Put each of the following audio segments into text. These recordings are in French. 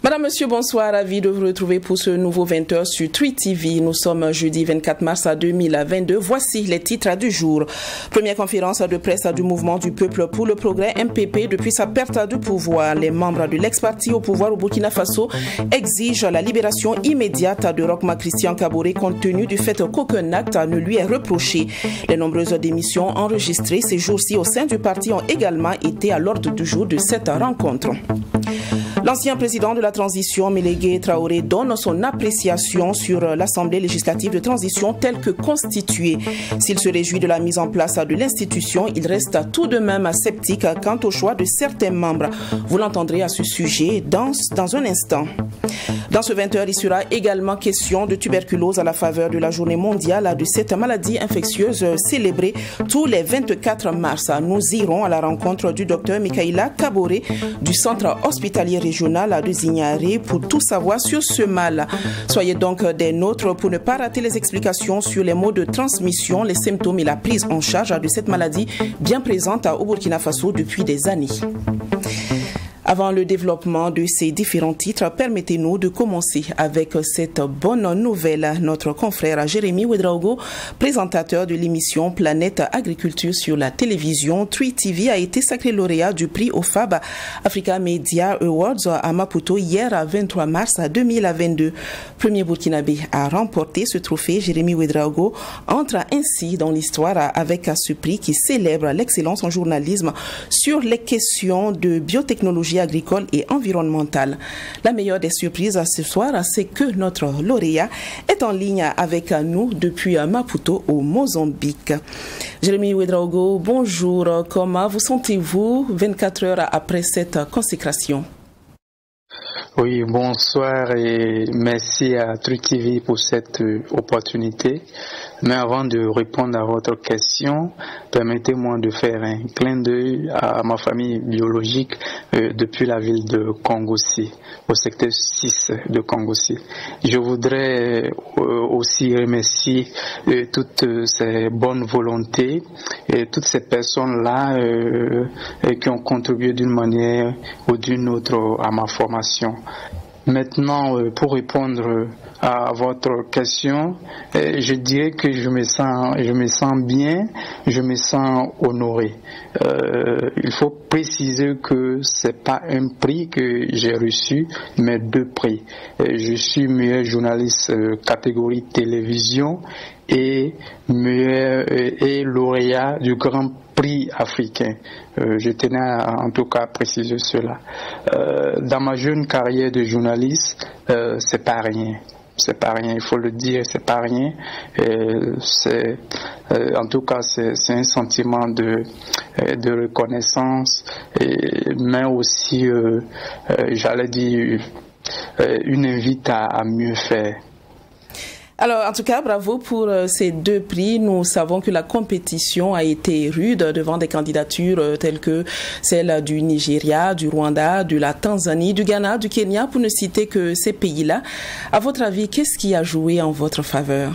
Madame, Monsieur, bonsoir, ravi de vous retrouver pour ce nouveau 20h sur Twi TV. Nous sommes jeudi 24 mars 2022. Voici les titres du jour. Première conférence de presse du mouvement du peuple pour le progrès MPP depuis sa perte de pouvoir. Les membres de l'ex-parti au pouvoir au Burkina Faso exigent la libération immédiate de Roch Marc Christian Kaboré compte tenu du fait qu'aucun acte ne lui est reproché. Les nombreuses démissions enregistrées ces jours-ci au sein du parti ont également été à l'ordre du jour de cette rencontre. L'ancien président de la transition, Mélégué Traoré, donne son appréciation sur l'Assemblée législative de transition telle que constituée. S'il se réjouit de la mise en place de l'institution, il reste tout de même sceptique quant au choix de certains membres. Vous l'entendrez à ce sujet dans un instant. Dans ce 20h, il sera également question de tuberculose à la faveur de la journée mondiale de cette maladie infectieuse célébrée tous les 24 mars. Nous irons à la rencontre du docteur Mikaïla Kaboré du centre hospitalier régional de Zignaré pour tout savoir sur ce mal. Soyez donc des nôtres pour ne pas rater les explications sur les modes de transmission, les symptômes et la prise en charge de cette maladie bien présente au Burkina Faso depuis des années. Avant le développement de ces différents titres, permettez-nous de commencer avec cette bonne nouvelle. Notre confrère Jérémy Ouedraogo, présentateur de l'émission Planète Agriculture sur la télévision Twi TV, a été sacré lauréat du prix OFAB Africa Media Awards à Maputo hier, 23 mars 2022. Premier Burkinabé à remporter ce trophée, Jérémy Ouedraogo entre ainsi dans l'histoire avec ce prix qui célèbre l'excellence en journalisme sur les questions de biotechnologie agricole et environnementale. La meilleure des surprises ce soir, c'est que notre lauréat est en ligne avec nous depuis Maputo au Mozambique. Jérémy Ouedraogo, bonjour. Comment vous sentez-vous 24 heures après cette consécration? Oui, bonsoir et merci à Twi TV pour cette opportunité. Mais avant de répondre à votre question, permettez-moi de faire un clin d'œil à ma famille biologique depuis la ville de Kongossi, au secteur 6 de Kongossi. Je voudrais aussi remercier toutes ces bonnes volontés et toutes ces personnes-là qui ont contribué d'une manière ou d'une autre à ma formation. Maintenant, pour répondre à votre question, je dirais que je me sens bien, je me sens honoré. Il faut préciser que c'est pas un prix que j'ai reçu, mais 2 prix. Je suis meilleur journaliste catégorie télévision et lauréat du Grand Prix africain. Je tenais en tout cas à préciser cela. Dans ma jeune carrière de journaliste, c'est pas rien. C'est pas rien, il faut le dire, c'est pas rien. En tout cas, c'est un sentiment de reconnaissance, mais aussi, j'allais dire, une invite à mieux faire. Alors, en tout cas, bravo pour ces 2 prix. Nous savons que la compétition a été rude devant des candidatures telles que celle du Nigeria, du Rwanda, de la Tanzanie, du Ghana, du Kenya, pour ne citer que ces pays-là. À votre avis, qu'est-ce qui a joué en votre faveur?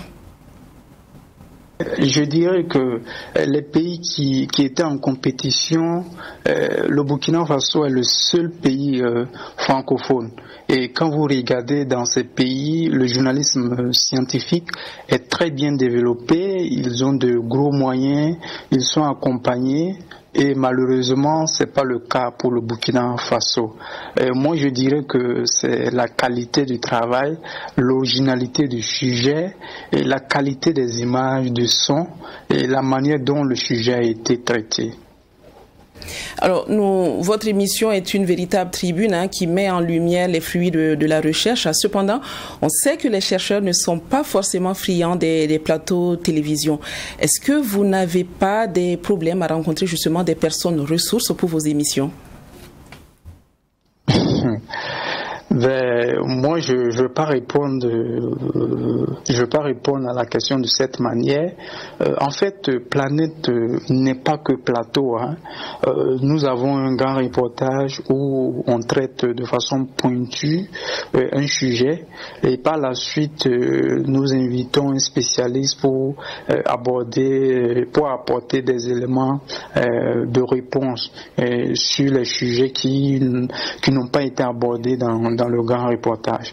Je dirais que les pays qui étaient en compétition, le Burkina Faso est le seul pays francophone. Et quand vous regardez dans ces pays, le journalisme scientifique est très bien développé, ils ont de gros moyens, ils sont accompagnés. Et malheureusement, c'est pas le cas pour le Burkina Faso. Moi, je dirais que c'est la qualité du travail, l'originalité du sujet, et la qualité des images, du son, et la manière dont le sujet a été traité. Alors, votre émission est une véritable tribune qui met en lumière les fruits de la recherche. Cependant, on sait que les chercheurs ne sont pas forcément friands des plateaux télévision. Est-ce que vous n'avez pas des problèmes à rencontrer justement des personnes ressources pour vos émissions? Ben, moi, je ne veux pas répondre à la question de cette manière. En fait, Planète n'est pas que plateau. Hein. Nous avons un grand reportage où on traite de façon pointue un sujet et par la suite, nous invitons un spécialiste pour apporter des éléments de réponse sur les sujets qui n'ont pas été abordés dans le grand reportage.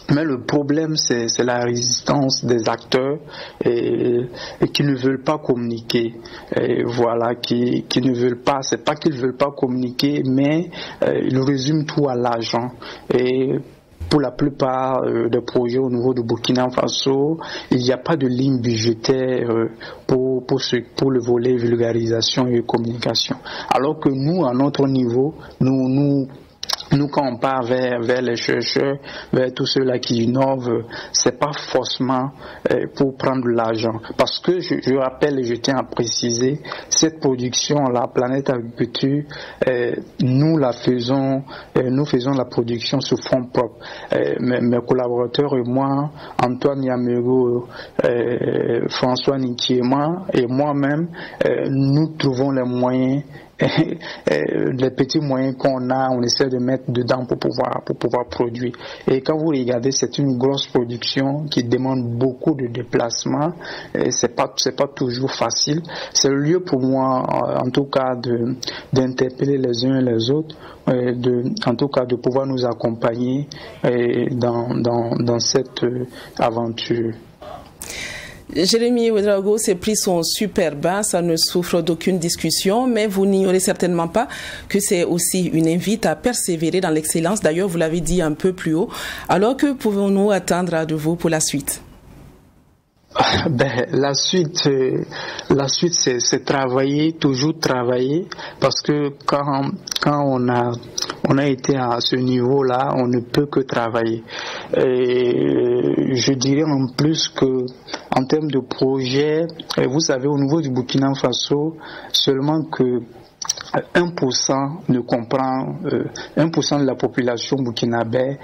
Mais le problème, c'est la résistance des acteurs et qui ne veulent pas communiquer. Et voilà, qui ne veulent pas. C'est pas qu'ils veulent pas communiquer, mais ils résument tout à l'argent. Et pour la plupart des projets au niveau de Burkina Faso, il n'y a pas de ligne budgétaire pour le volet vulgarisation et communication. Alors que nous, à notre niveau, nous quand on part vers les chercheurs, vers tous ceux-là qui innovent, c'est pas forcément pour prendre de l'argent. Parce que je rappelle et je tiens à préciser, cette production, la Planète Agriculture, nous faisons la production sous fonds propres. Mes collaborateurs et moi, Antoine Yamego, François Nikiema et moi-même, nous trouvons les moyens. Les petits moyens qu'on a, on essaie de mettre dedans pour pouvoir produire. Et quand vous regardez, c'est une grosse production qui demande beaucoup de déplacements. Et c'est pas toujours facile. C'est le lieu pour moi, en tout cas, d'interpeller les uns et les autres, en tout cas, de pouvoir nous accompagner dans cette aventure. Jérémy Ouédraogo, ces prix sont super bas, ça ne souffre d'aucune discussion, mais vous n'ignorez certainement pas que c'est aussi une invite à persévérer dans l'excellence. D'ailleurs, vous l'avez dit un peu plus haut. Alors, que pouvons-nous attendre de vous pour la suite? La suite, c'est travailler, toujours travailler, parce que quand on a été à ce niveau-là, on ne peut que travailler. Et je dirais en plus que, en termes de projet, vous savez, au niveau du Burkina Faso, seulement que 1% ne comprend, 1% de la population burkinabé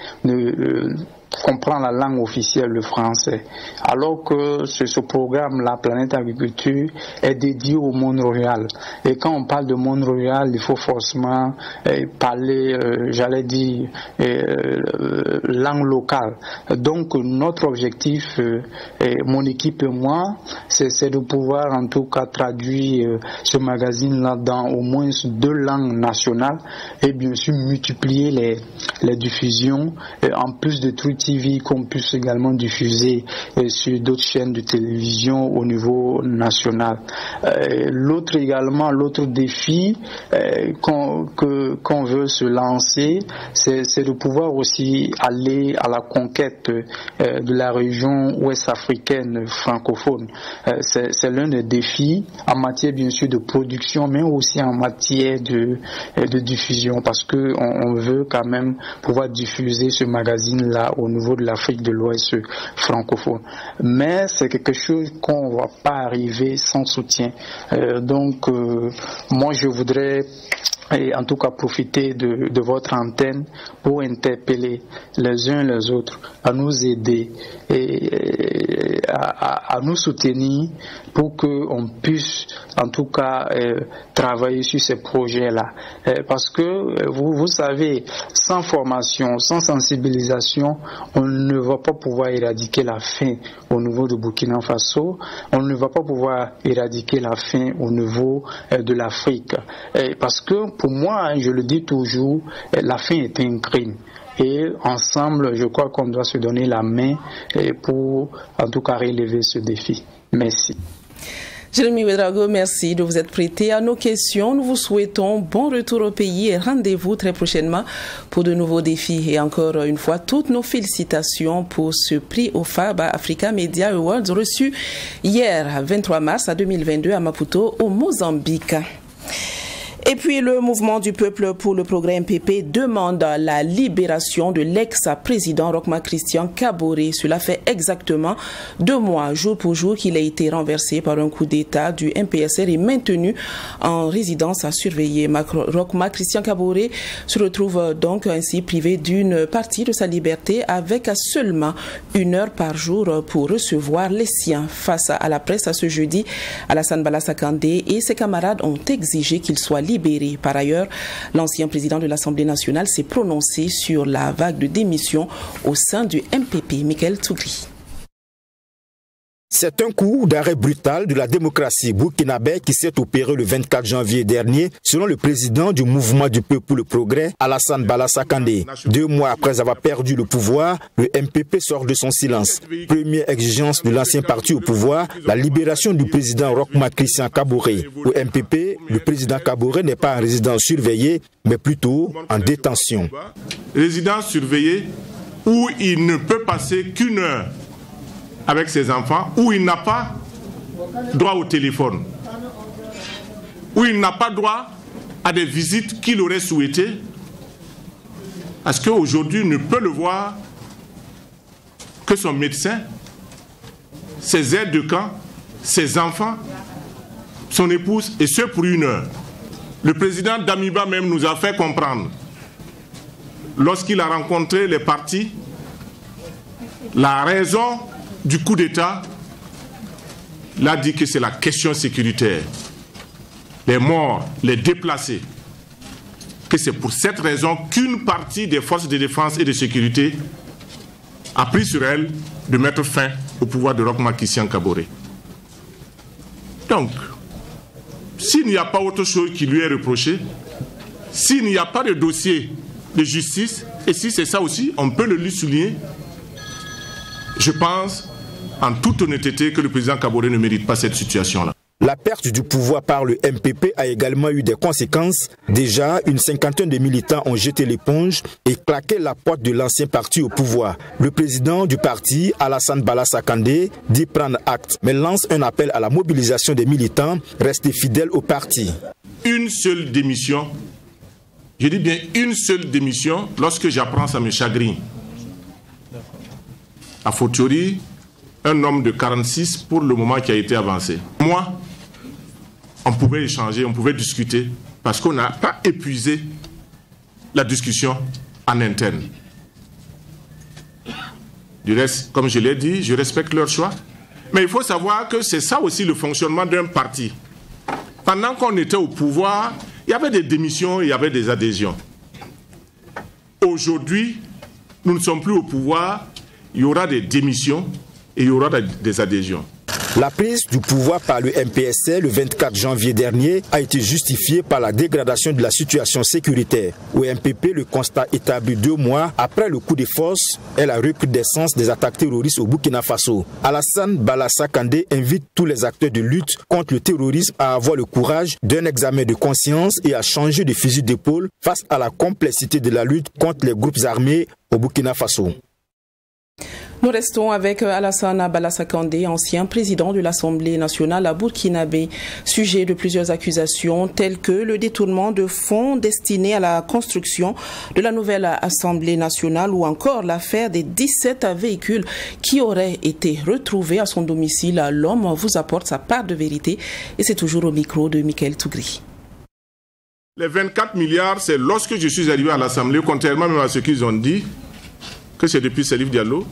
comprend la langue officielle, le français. Alors que ce programme, la Planète Agriculture, est dédié au monde rural. Et quand on parle de monde rural, il faut forcément parler, langue locale. Donc notre objectif, mon équipe et moi, c'est de pouvoir en tout cas traduire ce magazine-là dans au moins 2 langues nationales et bien sûr multiplier les diffusions, en plus de Truth TV qu'on puisse également diffuser sur d'autres chaînes de télévision au niveau national. L'autre défi qu'on veut se lancer, c'est de pouvoir aussi aller à la conquête de la région ouest africaine francophone. C'est l'un des défis en matière bien sûr de production, mais aussi en matière de diffusion, parce que on veut quand même pouvoir diffuser ce magazine-là au niveau de l'Afrique de l'Ouest francophone. Mais c'est quelque chose qu'on ne va pas arriver sans soutien. Donc, moi, je voudrais en tout cas profiter de votre antenne pour interpeller les uns les autres à nous aider et à nous soutenir pour qu'on puisse en tout cas travailler sur ces projets-là. Parce que vous savez, sans formation, sans sensibilisation, on ne va pas pouvoir éradiquer la faim au niveau de Burkina Faso, on ne va pas pouvoir éradiquer la faim au niveau de l'Afrique. Parce que pour moi, je le dis toujours, la faim est un crime. Et ensemble, je crois qu'on doit se donner la main pour en tout cas relever ce défi. Merci. Jérémy Ouédraogo, merci de vous être prêté à nos questions. Nous vous souhaitons bon retour au pays et rendez-vous très prochainement pour de nouveaux défis. Et encore une fois, toutes nos félicitations pour ce prix OFAB Africa Media Awards reçu hier, 23 mars 2022 à Maputo, au Mozambique. Et Et puis le mouvement du peuple pour le progrès MPP demande la libération de l'ex-président Roch-Marc Christian Kaboré. Cela fait exactement 2 mois, jour pour jour, qu'il a été renversé par un coup d'État du MPSR et maintenu en résidence à surveiller. Roch-Marc Christian Kaboré se retrouve donc ainsi privé d'une partie de sa liberté avec seulement 1 heure par jour pour recevoir les siens. Face à la presse ce jeudi, Alassane Bala Sakandé et ses camarades ont exigé qu'il soit libéré. Par ailleurs, l'ancien président de l'Assemblée nationale s'est prononcé sur la vague de démission au sein du MPP. Michael Tougri. C'est un coup d'arrêt brutal de la démocratie burkinabé qui s'est opéré le 24 janvier dernier, selon le président du mouvement du peuple pour le progrès, Alassane Bala Sakandé. 2 mois après avoir perdu le pouvoir, le MPP sort de son silence. Première exigence de l'ancien parti au pouvoir, la libération du président Roch-Marc Christian Kaboré. Au MPP, le président Kaboré n'est pas en résidence surveillée, mais plutôt en détention. Résidence surveillée où il ne peut passer qu'1 heure avec ses enfants, où il n'a pas droit au téléphone, où il n'a pas droit à des visites qu'il aurait souhaitées, parce qu'aujourd'hui il ne peut le voir que son médecin, ses aides de camp, ses enfants, son épouse, et ce pour 1 heure. Le président Damiba même nous a fait comprendre, lorsqu'il a rencontré les partis, la raison du coup d'État, il a dit que c'est la question sécuritaire. Les morts, les déplacés. Que c'est pour cette raison qu'une partie des forces de défense et de sécurité a pris sur elle de mettre fin au pouvoir de Roch-Marc Christian Kaboré. Donc, s'il n'y a pas autre chose qui lui est reproché, s'il n'y a pas de dossier de justice, et si c'est ça aussi, on peut le lui souligner, je pense en toute honnêteté que le président Kaboré ne mérite pas cette situation-là. La perte du pouvoir par le MPP a également eu des conséquences. Déjà, une 50aine de militants ont jeté l'éponge et claqué la porte de l'ancien parti au pouvoir. Le président du parti, Alassane Bala Sakandé, dit prendre acte, mais lance un appel à la mobilisation des militants restés fidèles au parti. Une seule démission, je dis bien une seule démission, lorsque j'apprends ça me chagrine. A fortiori, un homme de 46 pour le moment qui a été avancé. Moi, on pouvait échanger, on pouvait discuter, parce qu'on n'a pas épuisé la discussion en interne. Du reste, comme je l'ai dit, je respecte leur choix. Mais il faut savoir que c'est ça aussi le fonctionnement d'un parti. Pendant qu'on était au pouvoir, il y avait des démissions, il y avait des adhésions. Aujourd'hui, nous ne sommes plus au pouvoir, il y aura des démissions et il y aura des adhésions. La prise du pouvoir par le MPSR le 24 janvier dernier a été justifiée par la dégradation de la situation sécuritaire. Au MPP, le constat établi 2 mois après le coup de force est la recrudescence des attaques terroristes au Burkina Faso. Alassane Bala Sakandé invite tous les acteurs de lutte contre le terrorisme à avoir le courage d'un examen de conscience et à changer de fusil d'épaule face à la complexité de la lutte contre les groupes armés au Burkina Faso. Nous restons avec Alassane Bala Sakandé, ancien président de l'Assemblée nationale à Burkinabé, sujet de plusieurs accusations telles que le détournement de fonds destinés à la construction de la nouvelle Assemblée nationale ou encore l'affaire des 17 véhicules qui auraient été retrouvés à son domicile. L'homme vous apporte sa part de vérité et c'est toujours au micro de Michael Tougri. Les 24 milliards, c'est lorsque je suis arrivé à l'Assemblée, contrairement même à ce qu'ils ont dit, que c'est depuis Salif Diallo.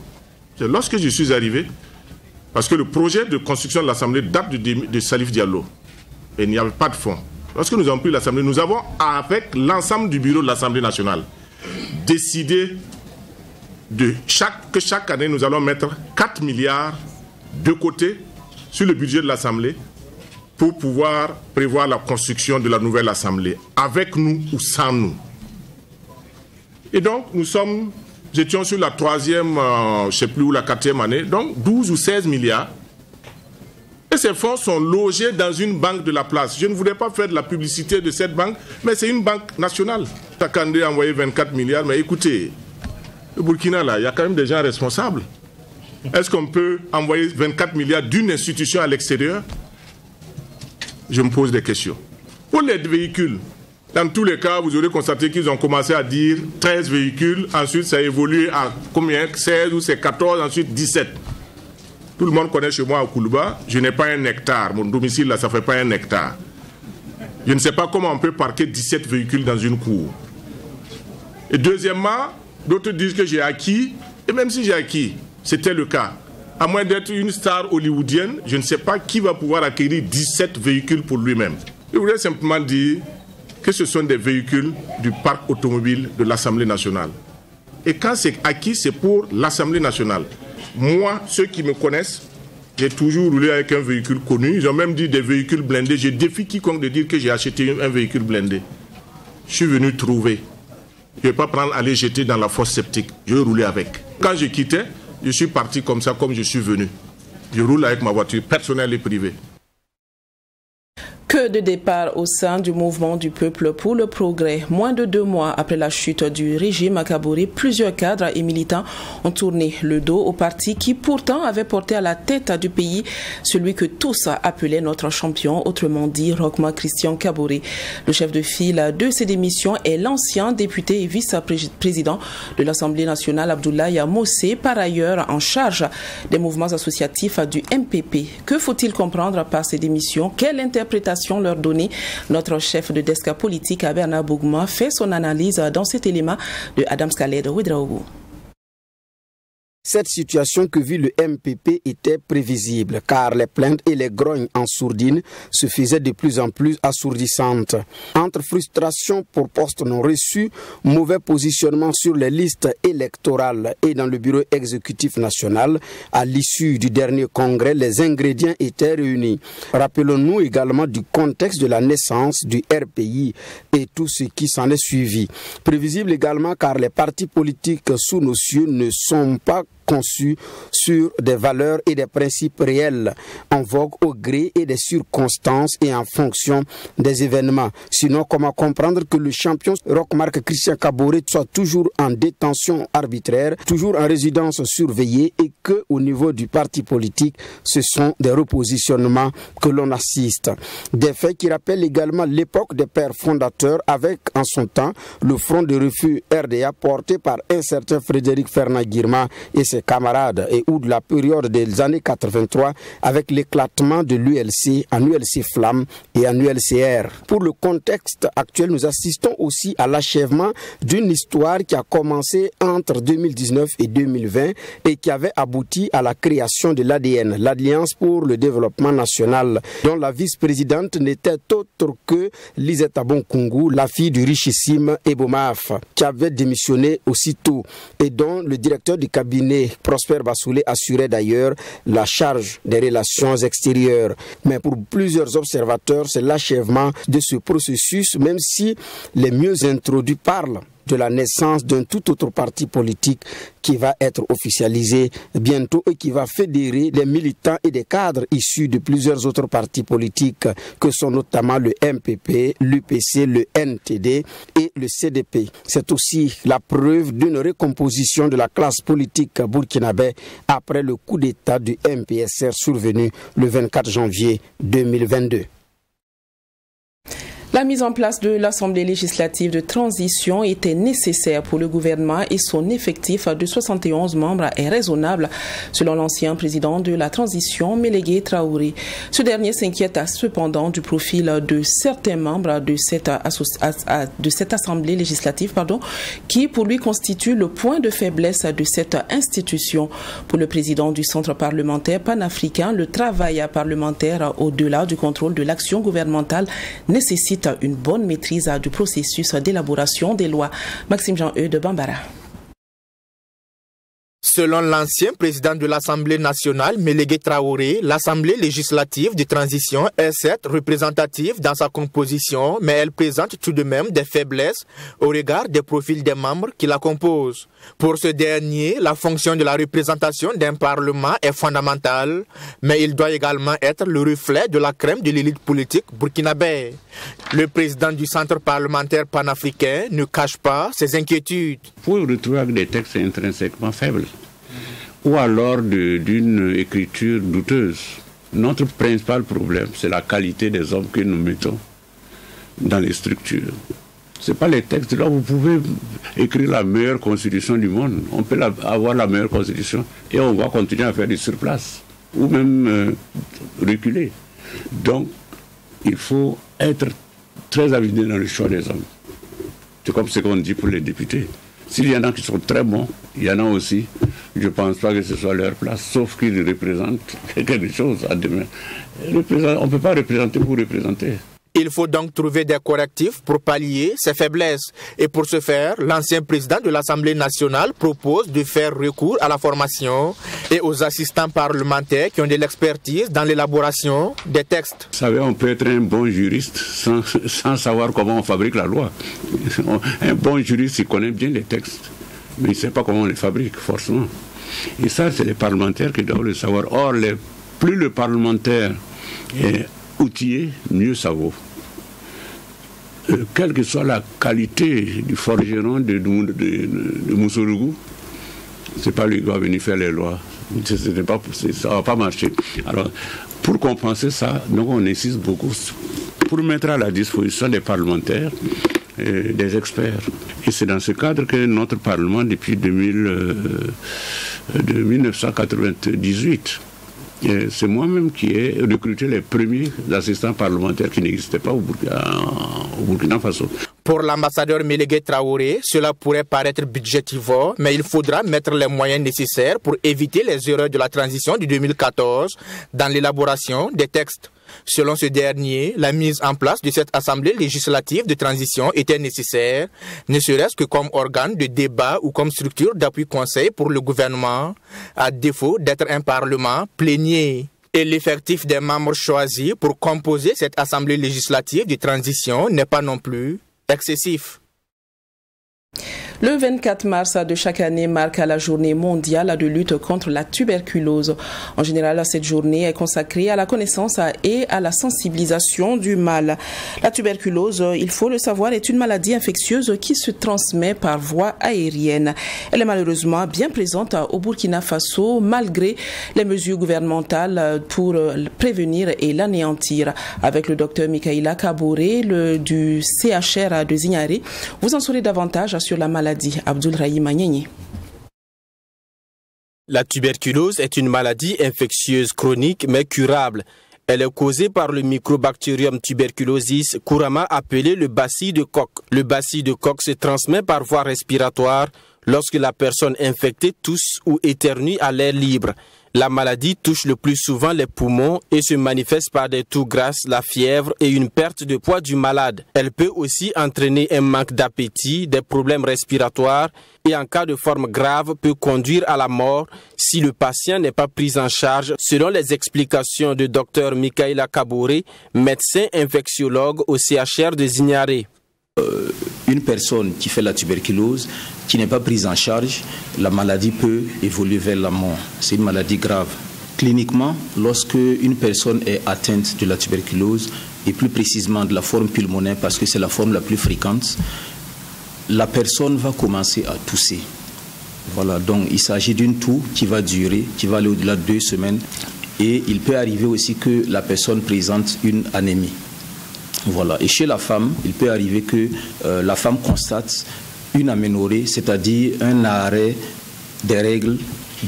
C'est lorsque je suis arrivé, parce que le projet de construction de l'Assemblée date de Salif Diallo. Et il n'y avait pas de fonds. Lorsque nous avons pris l'Assemblée, nous avons, avec l'ensemble du bureau de l'Assemblée nationale, décidé que chaque année, nous allons mettre 4 milliards de côté sur le budget de l'Assemblée pour pouvoir prévoir la construction de la nouvelle Assemblée, avec nous ou sans nous. Et donc, nous étions sur la 3e, je ne sais plus où, la 4e année, donc 12 ou 16 milliards. Et ces fonds sont logés dans une banque de la place. Je ne voudrais pas faire de la publicité de cette banque, mais c'est une banque nationale. Sakandé a envoyé 24 milliards, mais écoutez, le Burkina, là, il y a quand même des gens responsables. Est-ce qu'on peut envoyer 24 milliards d'une institution à l'extérieur? Je me pose des questions. Pour les véhicules, Dans tous les cas, vous aurez constaté qu'ils ont commencé à dire 13 véhicules, ensuite ça a évolué à combien? 16 ou c'est 14, ensuite 17. Tout le monde connaît chez moi à Koulouba, je n'ai pas un hectare, mon domicile là, ça ne fait pas un hectare. Je ne sais pas comment on peut parquer 17 véhicules dans une cour. Et deuxièmement, d'autres disent que j'ai acquis, et même si j'ai acquis, c'était le cas. À moins d'être une star hollywoodienne, je ne sais pas qui va pouvoir acquérir 17 véhicules pour lui-même. Je voudrais simplement dire que ce sont des véhicules du parc automobile de l'Assemblée nationale. Et quand c'est acquis, c'est pour l'Assemblée nationale. Moi, ceux qui me connaissess, j'ai toujours roulé avec un véhicule connu. Ils ont même dit des véhicules blindés. Je défie quiconque de dire que j'ai acheté un véhicule blindé. Je suis venu trouver. Je ne vais pas prendre, aller jeter dans la fosse septique. Je vais rouler avec. Quand je quittais, je suis parti comme ça, comme je suis venu. Je roule avec ma voiture personnelle et privée. Que de départ au sein du mouvement du peuple pour le progrès. Moins de 2 mois après la chute du régime à Kaboré, plusieurs cadres et militants ont tourné le dos au parti qui pourtant avait porté à la tête du pays celui que tous appelaient notre champion, autrement dit Rochma Christian Kaboré. Le chef de file de ces démissions est l'ancien député et vice-président de l'Assemblée nationale Abdoulaye Mossé, par ailleurs en charge des mouvements associatifs du MPP. Que faut-il comprendre par ces démissions? Quelle interprétation leur donner? Notre chef de desk politique, Bernard Bougma, fait son analyse dans cet élément de Adam Skaled Ouedraogo. Cette situation que vit le MPP était prévisible car les plaintes et les grognes en sourdine se faisaient de plus en plus assourdissantes. Entre frustration pour postes non reçus, mauvais positionnement sur les listes électorales et dans le bureau exécutif national, à l'issue du dernier congrès, les ingrédients étaient réunis. Rappelons-nous également du contexte de la naissance du RPI et tout ce qui s'en est suivi. Prévisible également car les partis politiques sous nos cieux ne sont pas conçus sur des valeurs et des principes réels, en vogue au gré et des circonstances et en fonction des événements. Sinon, comment comprendre que le champion Rochma Christian Kaboré soit toujours en détention arbitraire, toujours en résidence surveillée et que au niveau du parti politique, ce sont des repositionnements que l'on assiste. Des faits qui rappellent également l'époque des pères fondateurs avec, en son temps, le front de refus RDA porté par un certain Frédéric Fernand Guirma et ses camarades et ou de la période des années 83 avec l'éclatement de l'ULC en ULC Flamme et en ULCR. Pour le contexte actuel, nous assistons aussi à l'achèvement d'une histoire qui a commencé entre 2019 et 2020 et qui avait abouti à la création de l'ADN, l'Alliance pour le développement national, dont la vice-présidente n'était autre que Lisette Abonkungu, la fille du richissime Ebomaf, qui avait démissionné aussitôt et dont le directeur du cabinet Prosper Bassoulé assurait d'ailleurs la charge des relations extérieures. Mais pour plusieurs observateurs, c'est l'achèvement de ce processus, même si les mieux introduits parlent de la naissance d'un tout autre parti politique qui va être officialisé bientôt et qui va fédérer les militants et des cadres issus de plusieurs autres partis politiques que sont notamment le MPP, l'UPC, le NTD et le CDP. C'est aussi la preuve d'une recomposition de la classe politique burkinabé après le coup d'État du MPSR survenu le 24 janvier 2022. La mise en place de l'Assemblée législative de transition était nécessaire pour le gouvernement et son effectif de 71 membres est raisonnable, selon l'ancien président de la transition, Mélégué Traoré. Ce dernier s'inquiète cependant du profil de certains membres de cette Assemblée législative, qui pour lui constitue le point de faiblesse de cette institution. Pour le président du Centre parlementaire panafricain, le travail parlementaire au-delà du contrôle de l'action gouvernementale nécessite une bonne maîtrise du processus d'élaboration des lois. Maxime Jean-Eudes de Bambara. Selon l'ancien président de l'Assemblée nationale, Mélégué Traoré, l'Assemblée législative de transition est certes représentative dans sa composition, mais elle présente tout de même des faiblesses au regard des profils des membres qui la composent. Pour ce dernier, la fonction de la représentation d'un parlement est fondamentale, mais il doit également être le reflet de la crème de l'élite politique burkinabé. Le président du Centre parlementaire panafricain ne cache pas ses inquiétudes. Pour retrouver avec des textes intrinsèquement faibles, ou alors d'une écriture douteuse. Notre principal problème, c'est la qualité des hommes que nous mettons dans les structures. Ce n'est pas les textes. Là, vous pouvez écrire la meilleure constitution du monde. On peut avoir la meilleure constitution et on va continuer à faire du surplace ou même reculer. Donc, il faut être très avisé dans le choix des hommes. C'est comme ce qu'on dit pour les députés. S'il y en a qui sont très bons, il y en a aussi, je ne pense pas que ce soit leur place, sauf qu'ils représentent quelque chose à demain. On ne peut pas représenter pour représenter. Il faut donc trouver des correctifs pour pallier ces faiblesses. Et pour ce faire, l'ancien président de l'Assemblée nationale propose de faire recours à la formation et aux assistants parlementaires qui ont de l'expertise dans l'élaboration des textes. Vous savez, on peut être un bon juriste sans savoir comment on fabrique la loi. Un bon juriste, il connaît bien les textes, mais il ne sait pas comment on les fabrique, forcément. Et ça, c'est les parlementaires qui doivent le savoir. Or, plus le parlementaire est outillé, mieux ça vaut. Quelle que soit la qualité du forgeron de Moussourugou, c'est pas lui qui va venir faire les lois. Ça ne va pas marcher. Alors, pour compenser ça, donc on insiste beaucoup pour mettre à la disposition des parlementaires des experts. Et c'est dans ce cadre que notre Parlement, depuis 1998, c'est moi-même qui ai recruté les premiers assistants parlementaires qui n'existaient pas au Burkina Faso. Pour l'ambassadeur Mélégué Traoré, cela pourrait paraître budgétivore, mais il faudra mettre les moyens nécessaires pour éviter les erreurs de la transition de 2014 dans l'élaboration des textes. Selon ce dernier, la mise en place de cette assemblée législative de transition était nécessaire, ne serait-ce que comme organe de débat ou comme structure d'appui-conseil pour le gouvernement, à défaut d'être un parlement plénier. Et l'effectif des membres choisis pour composer cette assemblée législative de transition n'est pas non plus excessif. Le 24 mars de chaque année marque la journée mondiale de lutte contre la tuberculose. En général, cette journée est consacrée à la connaissance et à la sensibilisation du mal. La tuberculose, il faut le savoir, est une maladie infectieuse qui se transmet par voie aérienne. Elle est malheureusement bien présente au Burkina Faso, malgré les mesures gouvernementales pour prévenir et l'anéantir. Avec le docteur Mikaïla Kaboré du CHR de Zignaré, vous en saurez davantage sur la maladie. Abdul Rahim Agneni. La tuberculose est une maladie infectieuse chronique mais curable. Elle est causée par le Mycobacterium tuberculosis, couramment appelé le bacille de Koch. Le bacille de Koch se transmet par voie respiratoire lorsque la personne infectée tousse ou éternue à l'air libre. La maladie touche le plus souvent les poumons et se manifeste par des toux grasses, la fièvre et une perte de poids du malade. Elle peut aussi entraîner un manque d'appétit, des problèmes respiratoires et en cas de forme grave peut conduire à la mort si le patient n'est pas pris en charge, selon les explications de Dr Mikaïla Kaboré, médecin infectiologue au CHR de Zignaré. Une personne qui fait la tuberculose, qui n'est pas prise en charge, la maladie peut évoluer vers la mort. C'est une maladie grave. Cliniquement, lorsque une personne est atteinte de la tuberculose, et plus précisément de la forme pulmonaire, parce que c'est la forme la plus fréquente, la personne va commencer à tousser. Voilà, donc il s'agit d'une toux qui va durer, qui va aller au-delà de 2 semaines. Et il peut arriver aussi que la personne présente une anémie. Voilà. Et chez la femme, il peut arriver que la femme constate une aménorrhée, c'est-à-dire un arrêt des règles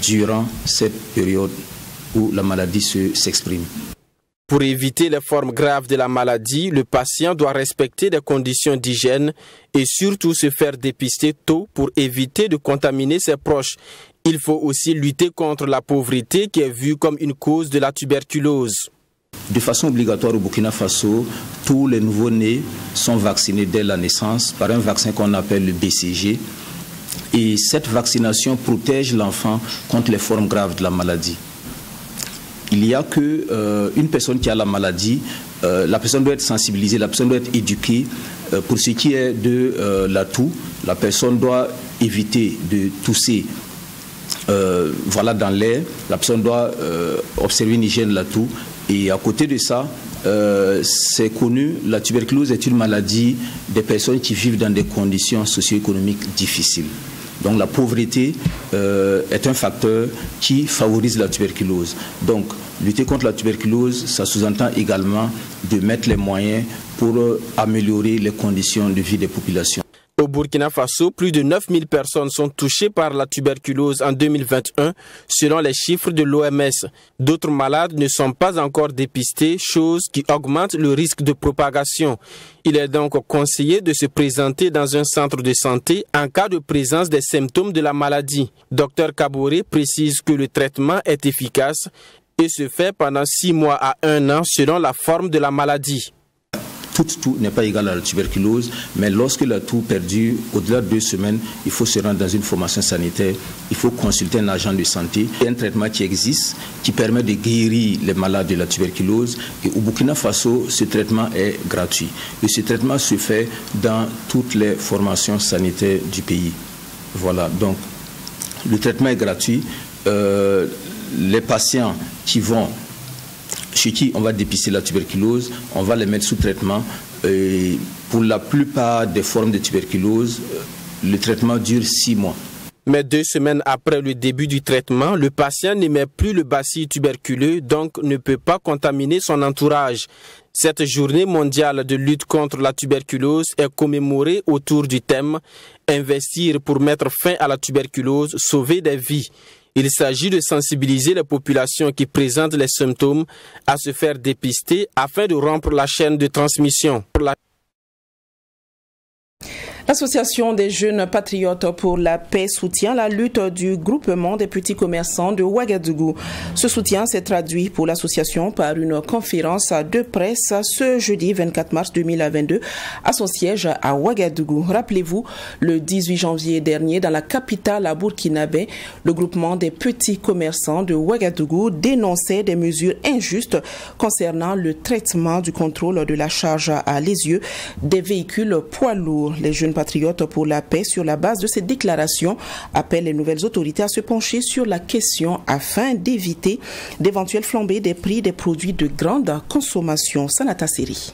durant cette période où la maladie s'exprime. Pour éviter les formes graves de la maladie, le patient doit respecter des conditions d'hygiène et surtout se faire dépister tôt pour éviter de contaminer ses proches. Il faut aussi lutter contre la pauvreté qui est vue comme une cause de la tuberculose. De façon obligatoire au Burkina Faso, tous les nouveau-nés sont vaccinés dès la naissance par un vaccin qu'on appelle le BCG. Et cette vaccination protège l'enfant contre les formes graves de la maladie. Il n'y a qu'une personne qui a la maladie, la personne doit être sensibilisée, la personne doit être éduquée. Pour ce qui est de la toux, la personne doit éviter de tousser dans l'air. La personne doit observer une hygiène de la toux. Et à côté de ça, c'est connu, la tuberculose est une maladie des personnes qui vivent dans des conditions socio-économiques difficiles. Donc la pauvreté est un facteur qui favorise la tuberculose. Donc lutter contre la tuberculose, ça sous-entend également de mettre les moyens pour pour améliorer les conditions de vie des populations. Au Burkina Faso, plus de 9000 personnes sont touchées par la tuberculose en 2021, selon les chiffres de l'OMS. D'autres malades ne sont pas encore dépistés, chose qui augmente le risque de propagation. Il est donc conseillé de se présenter dans un centre de santé en cas de présence des symptômes de la maladie. Dr Kaboré précise que le traitement est efficace et se fait pendant 6 mois à 1 an selon la forme de la maladie. Tout n'est pas égal à la tuberculose, mais lorsque la toux perdure, au-delà de 2 semaines, il faut se rendre dans une formation sanitaire, il faut consulter un agent de santé. Il y a un traitement qui existe, qui permet de guérir les malades de la tuberculose. Et au Burkina Faso, ce traitement est gratuit. Et ce traitement se fait dans toutes les formations sanitaires du pays. Voilà, donc le traitement est gratuit. Les patients qui vont chez qui on va dépister la tuberculose, on va les mettre sous traitement. Et pour la plupart des formes de tuberculose, le traitement dure 6 mois. Mais 2 semaines après le début du traitement, le patient n'émet plus le bacille tuberculeux, donc ne peut pas contaminer son entourage. Cette journée mondiale de lutte contre la tuberculose est commémorée autour du thème « Investir pour mettre fin à la tuberculose, sauver des vies ». Il s'agit de sensibiliser les populations qui présentent les symptômes à se faire dépister afin de rompre la chaîne de transmission. L'Association des jeunes patriotes pour la paix soutient la lutte du groupement des petits commerçants de Ouagadougou. Ce soutien s'est traduit pour l'association par une conférence de presse ce jeudi 24 mars 2022 à son siège à Ouagadougou. Rappelez-vous, le 18 janvier dernier, dans la capitale à Burkinabé, le groupement des petits commerçants de Ouagadougou dénonçait des mesures injustes concernant le traitement du contrôle de la charge à l'essieu des véhicules poids lourds. Les jeunes patriotes pour la paix, sur la base de ces déclarations, appellent les nouvelles autorités à se pencher sur la question afin d'éviter d'éventuelles flambées des prix des produits de grande consommation. Sanata Seri.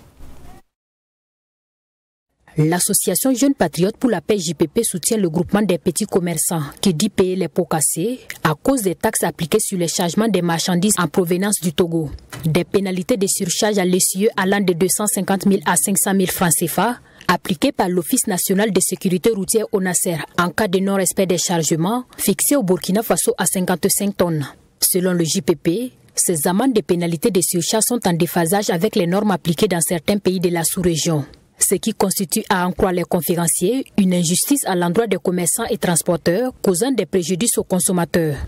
L'association Jeunes Patriotes pour la paix JPP soutient le groupement des petits commerçants qui dit payer les pots cassés à cause des taxes appliquées sur les chargements des marchandises en provenance du Togo. Des pénalités de surcharge à l'essieu allant de 250 000 à 500 000 francs CFA appliquées par l'Office national de sécurité routière ONASER en cas de non-respect des chargements fixés au Burkina Faso à 55 tonnes. Selon le JPP, ces amendes de pénalités de surcharge sont en déphasage avec les normes appliquées dans certains pays de la sous-région. Ce qui constitue, à en croire les conférenciers, une injustice à l'endroit des commerçants et transporteurs, causant des préjudices aux consommateurs.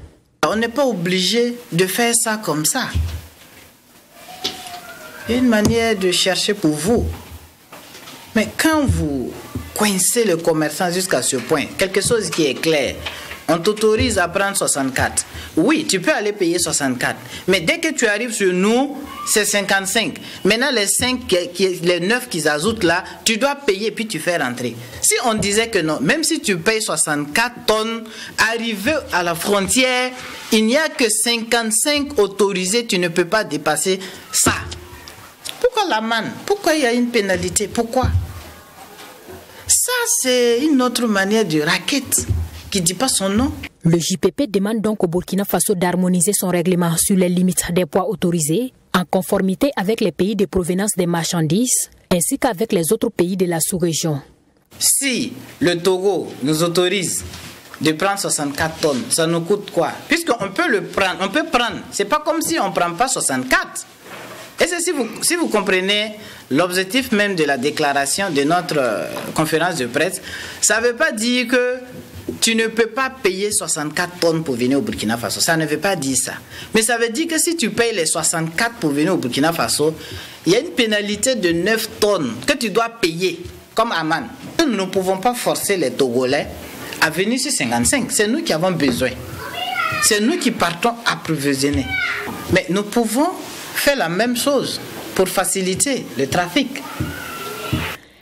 On n'est pas obligé de faire ça comme ça. Une manière de chercher pour vous. Mais quand vous coincez le commerçant jusqu'à ce point, quelque chose qui est clair, on t'autorise à prendre 64. Oui, tu peux aller payer 64. Mais dès que tu arrives sur nous, c'est 55. Maintenant, les 9 qu'ils ajoutent là, tu dois payer puis tu fais rentrer. Si on disait que non, même si tu payes 64 tonnes, arrivé à la frontière, il n'y a que 55 autorisés, tu ne peux pas dépasser ça. Pourquoi la manne? Pourquoi il y a une pénalité? Pourquoi? Ça, c'est une autre manière de racket qui ne dit pas son nom. Le JPP demande donc au Burkina Faso d'harmoniser son règlement sur les limites des poids autorisés en conformité avec les pays de provenance des marchandises ainsi qu'avec les autres pays de la sous-région. Si le Togo nous autorise de prendre 64 tonnes, ça nous coûte quoi? Puisqu'on peut le prendre, on peut prendre. C'est pas comme si on ne prend pas 64. Et si vous comprenez l'objectif même de la déclaration de notre conférence de presse, ça ne veut pas dire que tu ne peux pas payer 64 tonnes pour venir au Burkina Faso. Ça ne veut pas dire ça. Mais ça veut dire que si tu payes les 64 pour venir au Burkina Faso, il y a une pénalité de 9 tonnes que tu dois payer comme amende. Nous ne pouvons pas forcer les Togolais à venir sur 55. C'est nous qui avons besoin. C'est nous qui partons approvisionner. Mais nous pouvons faire la même chose pour faciliter le trafic.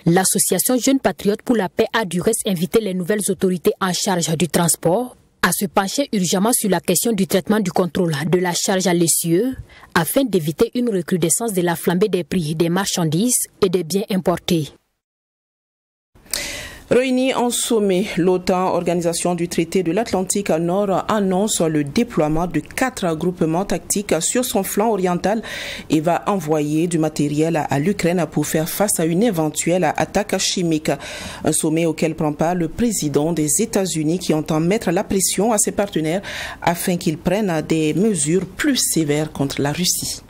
L'association Jeunes Patriotes pour la paix a du reste invité les nouvelles autorités en charge du transport à se pencher urgemment sur la question du traitement du contrôle de la charge à l'essieu afin d'éviter une recrudescence de la flambée des prix des marchandises et des biens importés. Réunis en sommet, l'OTAN, organisation du traité de l'Atlantique Nord, annonce le déploiement de 4 groupements tactiques sur son flanc oriental et va envoyer du matériel à l'Ukraine pour faire face à une éventuelle attaque chimique. Un sommet auquel prend part le président des États-Unis qui entend mettre la pression à ses partenaires afin qu'ils prennent des mesures plus sévères contre la Russie.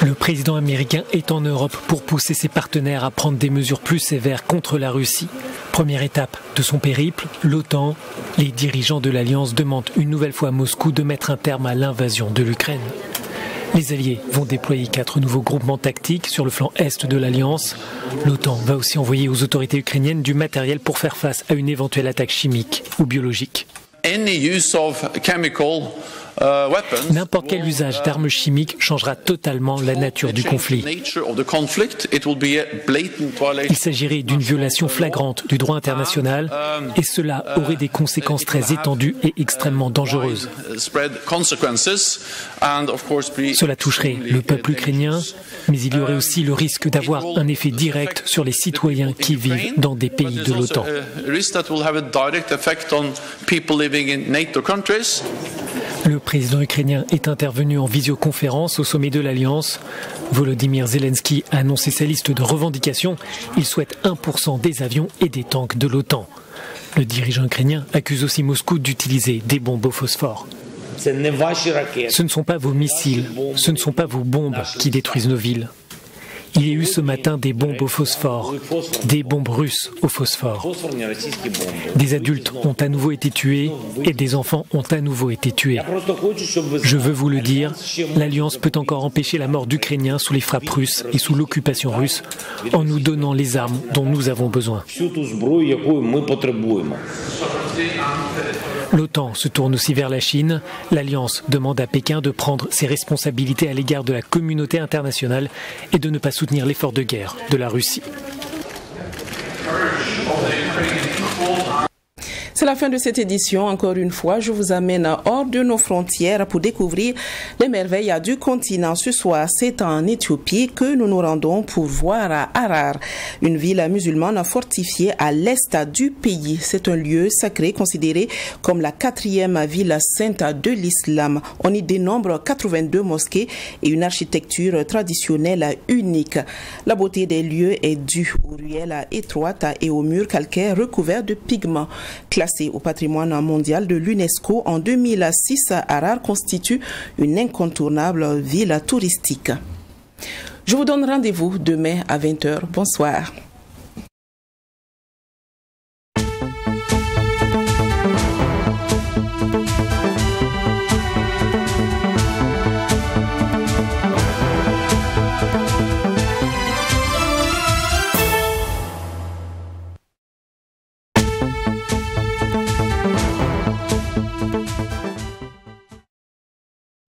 Le président américain est en Europe pour pousser ses partenaires à prendre des mesures plus sévères contre la Russie. Première étape de son périple, l'OTAN. Les dirigeants de l'Alliance demandent une nouvelle fois à Moscou de mettre un terme à l'invasion de l'Ukraine. Les alliés vont déployer 4 nouveaux groupements tactiques sur le flanc est de l'Alliance. L'OTAN va aussi envoyer aux autorités ukrainiennes du matériel pour faire face à une éventuelle attaque chimique ou biologique. N'importe quel usage d'armes chimiques changera totalement la nature du conflit. Il s'agirait d'une violation flagrante du droit international et cela aurait des conséquences très étendues et extrêmement dangereuses. Cela toucherait le peuple ukrainien, mais il y aurait aussi le risque d'avoir un effet direct sur les citoyens qui vivent dans des pays de l'OTAN. Le président ukrainien est intervenu en visioconférence au sommet de l'Alliance. Volodymyr Zelensky a annoncé sa liste de revendications. Il souhaite 1% des avions et des tanks de l'OTAN. Le dirigeant ukrainien accuse aussi Moscou d'utiliser des bombes au phosphore. Ce ne sont pas vos missiles, ce ne sont pas vos bombes qui détruisent nos villes. Il y a eu ce matin des bombes au phosphore, des bombes russes au phosphore. Des adultes ont à nouveau été tués et des enfants ont à nouveau été tués. Je veux vous le dire, l'Alliance peut encore empêcher la mort d'Ukrainiens sous les frappes russes et sous l'occupation russe en nous donnant les armes dont nous avons besoin. L'OTAN se tourne aussi vers la Chine. L'Alliance demande à Pékin de prendre ses responsabilités à l'égard de la communauté internationale et de ne pas soutenir l'effort de guerre de la Russie. C'est la fin de cette édition. Encore une fois, je vous amène hors de nos frontières pour découvrir les merveilles du continent. Ce soir, c'est en Éthiopie que nous nous rendons pour voir à Harar, une ville musulmane fortifiée à l'est du pays. C'est un lieu sacré considéré comme la 4e ville sainte de l'islam. On y dénombre 82 mosquées et une architecture traditionnelle unique. La beauté des lieux est due aux ruelles étroites et aux murs calcaires recouverts de pigments. Classé au patrimoine mondial de l'UNESCO en 2006, Harar constitue une incontournable ville touristique. Je vous donne rendez-vous demain à 20h. Bonsoir.